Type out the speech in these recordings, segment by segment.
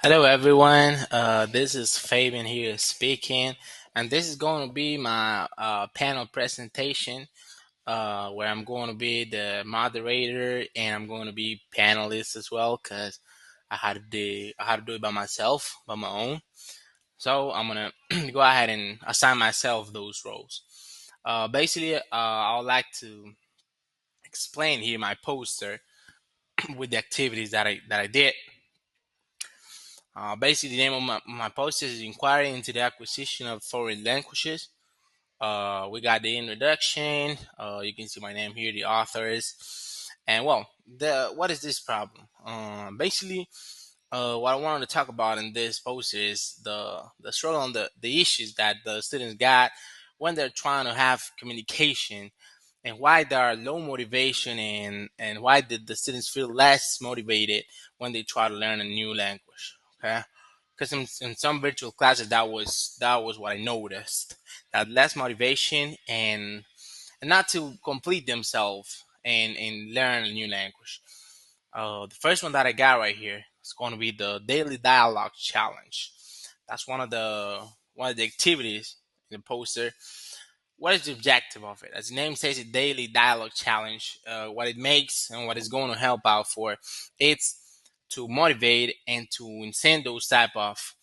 Hello, everyone. This is Fabian here speaking, and this is going to be my panel presentation where I'm going to be the moderator and I'm going to be panelist as well because I had to do it by myself, by my own. So I'm gonna go ahead and assign myself those roles. Basically, I would like to explain here my poster with the activities that I did. Basically, the name of my post is Inquiry into the Acquisition of Foreign Languages. We got the introduction. You can see my name here, the authors. And well, what is this problem? Basically, what I wanted to talk about in this post is the struggle and the issues that the students got when they're trying to have communication and why there are low motivation and why did the students feel less motivated when they try to learn a new language. Okay, because in some virtual classes that was what I noticed, that less motivation and not to complete themselves and learn a new language. The first one that I got right here is going to be the daily dialogue challenge. That's one of the activities in the poster. What is the objective of it? As the name says, a daily dialogue challenge. What it makes and what it's going to help out for, it's to motivate and to incent those type of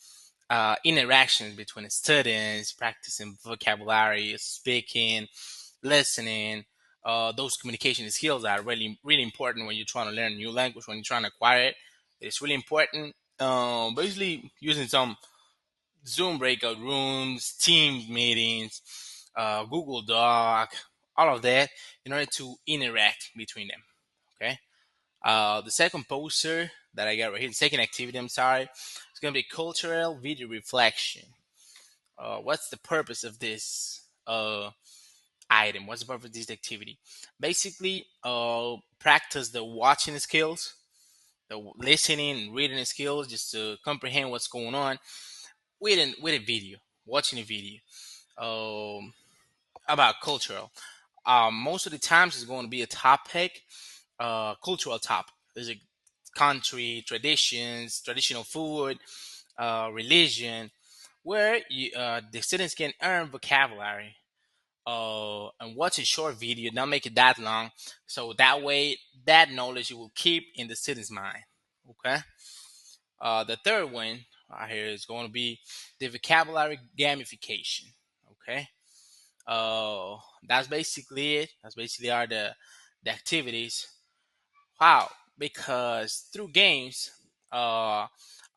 interactions between the students, practicing vocabulary, speaking, listening. Those communication skills are really really important when you're trying to learn a new language. When you're trying to acquire it, it's really important. Basically, using some Zoom breakout rooms, Teams meetings, Google Doc, all of that in order to interact between them. Okay. The second poster that I got right here, the second activity, I'm sorry, it's going to be cultural video reflection. What's the purpose of this item? What's the purpose of this activity? Basically, practice the watching skills, the listening and reading skills, just to comprehend what's going on with a video, watching a video about cultural. Most of the times, it's going to be a topic, cultural topic. There's a country, traditions, traditional food, religion, where the students can earn vocabulary and watch a short video, not make it that long, so that way that knowledge you will keep in the student's mind. Okay. The third one right here is going to be the vocabulary gamification. Okay. That's basically it. That's basically are the activities. Wow, because through games, uh,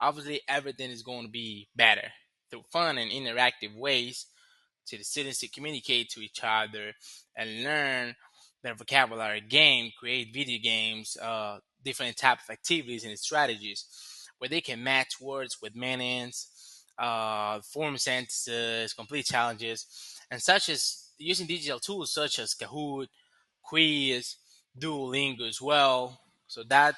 obviously everything is going to be better through fun and interactive ways to the students to communicate to each other and learn their vocabulary. Game, create video games, different type of activities and strategies where they can match words with meanings, form sentences, complete challenges, and such as using digital tools such as Kahoot, Quiz, Duolingo as well. So that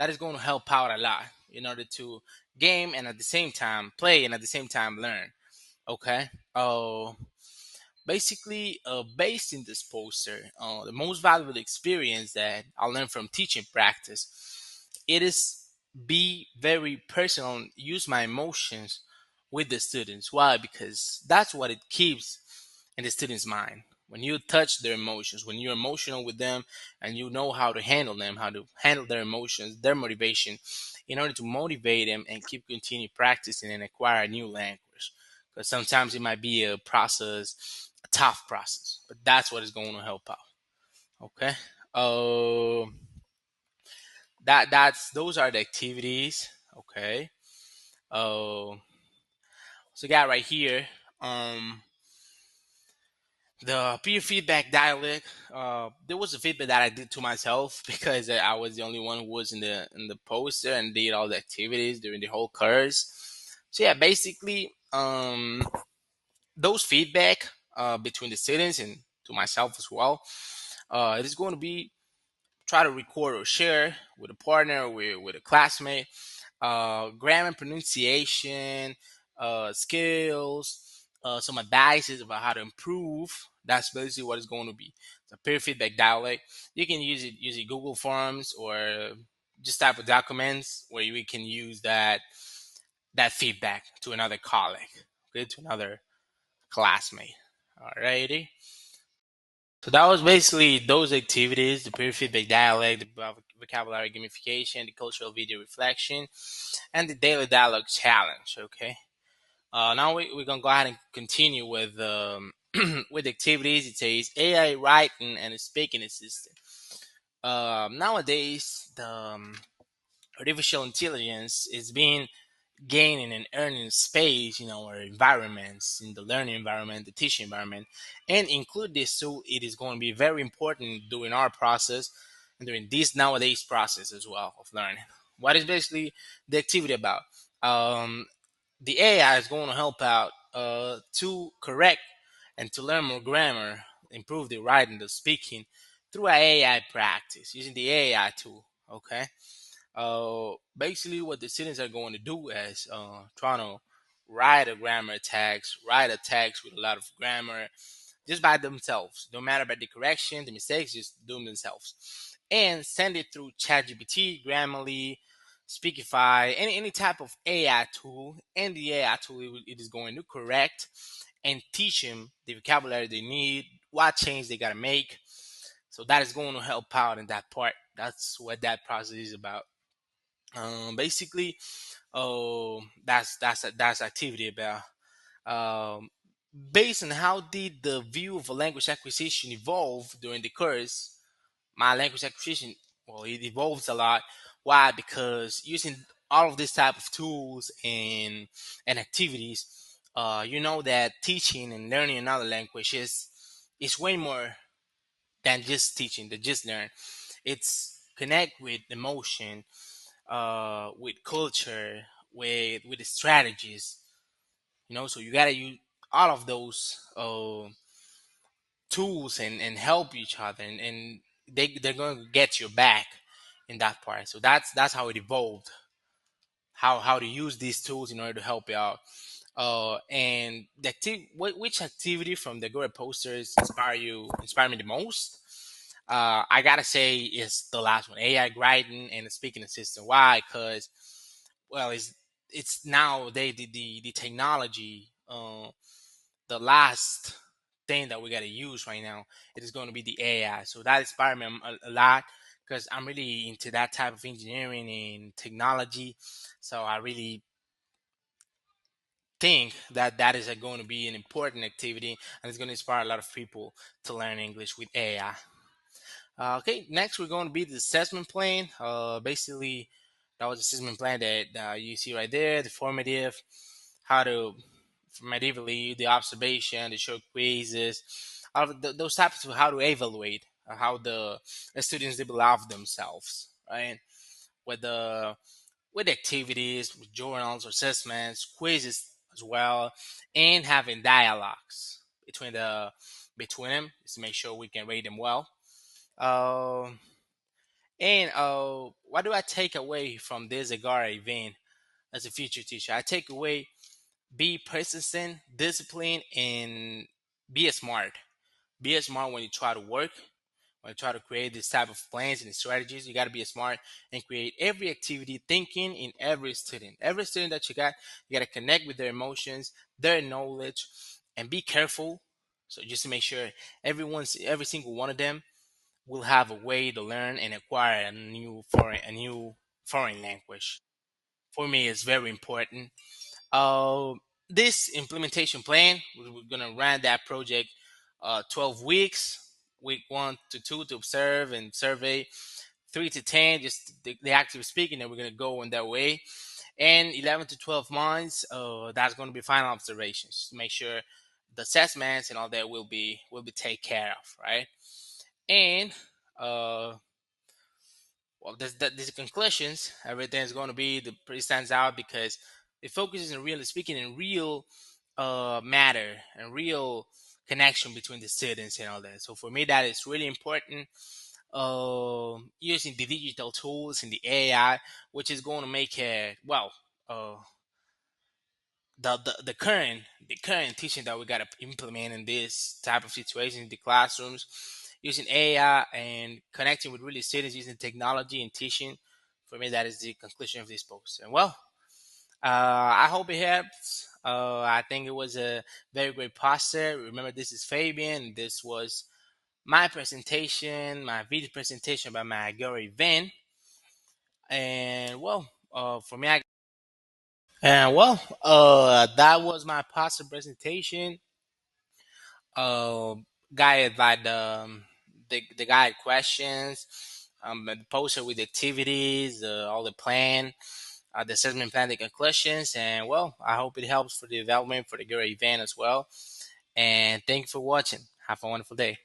is going to help out a lot in order to game and at the same time play and at the same time learn. Okay. Basically, based in this poster, the most valuable experience that I learned from teaching practice, it is be very personal and use my emotions with the students. Why? Because that's what it keeps in the student's mind. When you touch their emotions, when you're emotional with them and you know how to handle them, how to handle their emotions, their motivation, in order to motivate them and keep continue practicing and acquire a new language. Because sometimes it might be a process, a tough process, but that's what is going to help out. Okay. Uh, that's those are the activities. Okay. So got right here. Um, the peer feedback dialect. There was a feedback that I did to myself because I was the only one who was in the poster and did all the activities during the whole course. So yeah, basically, those feedback between the students and to myself as well. It is going to be try to record or share with a partner, with a classmate, grammar, pronunciation, skills, some advices about how to improve. That's basically what it's going to be. The peer feedback dialect. You can use it Google Forms or just type of documents where we can use that that feedback to another colleague, okay, to another classmate. Alrighty. So that was basically those activities: the peer feedback dialect, the vocabulary gamification, the cultural video reflection, and the daily dialogue challenge. Okay. Now we're gonna go ahead and continue with with activities. It says AI writing and speaking assistant. Nowadays, the artificial intelligence is being gaining and earning space in our environments, in the learning environment, the teaching environment, and include this tool. It is going to be very important during our process and during this nowadays process as well of learning. What is basically the activity about? Um, the AI is going to help out to correct and to learn more grammar, improve the writing, the speaking through AI practice using the AI tool. Okay. Basically, what the students are going to do is trying to write a grammar text, write a text with a lot of grammar just by themselves. No matter about the correction, the mistakes, just do them themselves. And send it through ChatGPT, Grammarly, Speakify, any type of AI tool. And the AI tool, it is going to correct and teach them the vocabulary they need, what change they got to make. So that is going to help out in that part. That's what that process is about. Basically, that's activity about. Um, Based on how did the view of a language acquisition evolve during the course, my language acquisition, well, it evolves a lot. Why? Because using all of these type of tools and activities, you know that teaching and learning another language is way more than just teaching, than just learn. It's connect with emotion, with culture, with the strategies. So you gotta use all of those tools and help each other, and they're going to get your back in that part. So that's how it evolved. How to use these tools in order to help you out. And which activity from the Gore posters inspire me the most? I gotta say is the last one, AI writing and the speaking assistant. Why? Because well, it's now the technology. The last thing that we got to use right now, it is going to be the AI. So that inspired me a lot because I'm really into that type of engineering and technology. So I really think that that is going to be an important activity, and it's going to inspire a lot of people to learn English with AI. Okay, next we're going to be the assessment plan. Basically, that was the assessment plan that you see right there, the formative, how to medievally, the observation, the short quizzes, all of those types of how to evaluate how the students develop themselves, right? With the with activities, with journals, assessments, quizzes as well, and having dialogues between them just to make sure we can rate them well. Um, and what do I take away from this Agara event as a future teacher? I take away be persistent, disciplined, and be smart. Be smart when you try to work, when you try to create this type of plans and strategies. You got to be smart and create every activity, thinking in every student. Every student that you got to connect with their emotions, their knowledge, and be careful. So just to make sure every single one of them will have a way to learn and acquire a new foreign language. For me, it's very important. Uh, this implementation plan, we're gonna run that project 12 weeks. Week 1 to 2 to observe and survey. 3 to 10, just the active speaking, and we're gonna go in that way. And 11 to 12 months, that's gonna be final observations. Make sure the assessments and all that will be taken care of, right? And uh, well, these conclusions, everything is going to be the pretty stands out because it focuses on really speaking in real matter and real connection between the students and all that. So for me, that is really important. Using the digital tools and the AI, which is going to make it uh, the current teaching that we got to implement in this type of situation in the classrooms using AI and connecting with really students using technology and teaching. For me, that is the conclusion of this post. And well, I hope it helps. I think it was a very great poster. Remember, this is Fabian. This was my presentation, my video presentation by my Gary event. And well, for me, that was my poster presentation. Uh, guy like the guy had questions. The poster with the activities, all the plan, the assessment plan, the conclusions, and well, I hope it helps for the development for the Gary event as well. And thank you for watching. Have a wonderful day.